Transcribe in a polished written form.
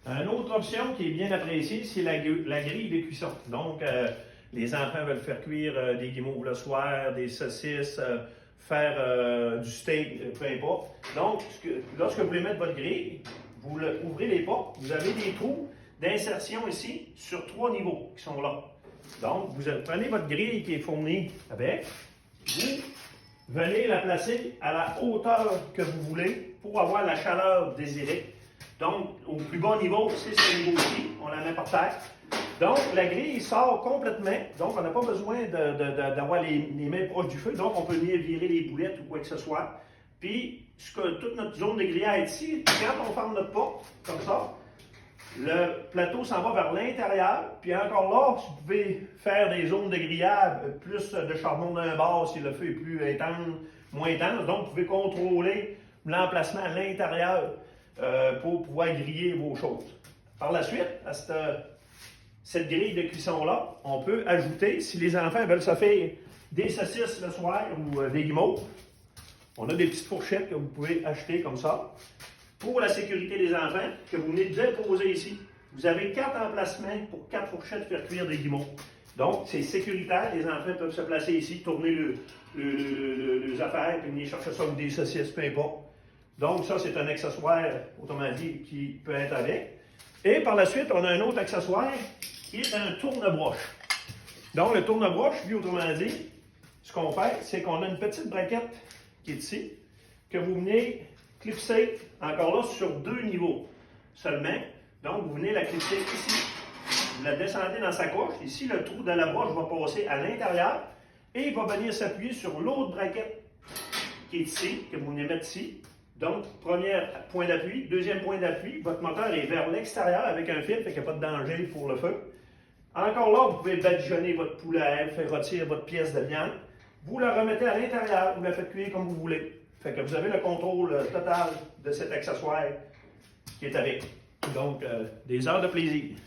Une autre option qui est bien appréciée, c'est la grille de cuisson. Donc, les enfants veulent faire cuire des guimauves le soir, des saucisses, faire du steak, peu importe. Donc, lorsque vous voulez mettre votre grille, vous ouvrez les portes, vous avez des trous d'insertion ici sur 3 niveaux qui sont là. Donc, vous prenez votre grille qui est fournie avec, vous venez la placer à la hauteur que vous voulez pour avoir la chaleur désirée. Donc, au plus bas niveau, c'est ce niveau-ci, on la met par terre. Donc, la grille sort complètement, donc on n'a pas besoin d'avoir les mains proches du feu, donc on peut venir virer les boulettes ou quoi que ce soit. Puis, toute notre zone de grillage ici, quand on ferme notre porte, comme ça, le plateau s'en va vers l'intérieur, puis encore là, vous pouvez faire des zones de grillage, plus de charbon d'un bord si le feu est plus intense, moins intense. Donc, vous pouvez contrôler l'emplacement à l'intérieur pour pouvoir griller vos choses. Par la suite, à cette grille de cuisson-là, on peut ajouter, si les enfants veulent se faire des saucisses le soir ou des guimauves, on a des petites fourchettes que vous pouvez acheter comme ça. Pour la sécurité des enfants, que vous venez de déposer ici, vous avez 4 emplacements pour 4 fourchettes faire cuire des guimauves. Donc, c'est sécuritaire. Les enfants peuvent se placer ici, tourner les affaires, puis venir chercher ça ou des saucisses, peu importe. Donc, ça, c'est un accessoire, autrement dit, qui peut être avec. Et par la suite, on a un autre accessoire qui est un tourne-broche. Donc, le tourne-broche, lui, autrement dit, ce qu'on fait, c'est qu'on a une petite braquette qui est ici, que vous venez clipser, encore là, sur 2 niveaux seulement. Donc, vous venez la clipser ici. Vous la descendez dans sa couche. Ici, le trou de la broche va passer à l'intérieur et il va venir s'appuyer sur l'autre braquette qui est ici, que vous venez mettre ici. Donc, premier point d'appui. Deuxième point d'appui, votre moteur est vers l'extérieur avec un fil, fait qu'il n'y a pas de danger pour le feu. Encore là, vous pouvez badigeonner votre poulet, faire retirer votre pièce de viande. Vous la remettez à l'intérieur, vous la faites cuire comme vous voulez. Fait que vous avez le contrôle total de cet accessoire qui est avec. Donc, des heures de plaisir.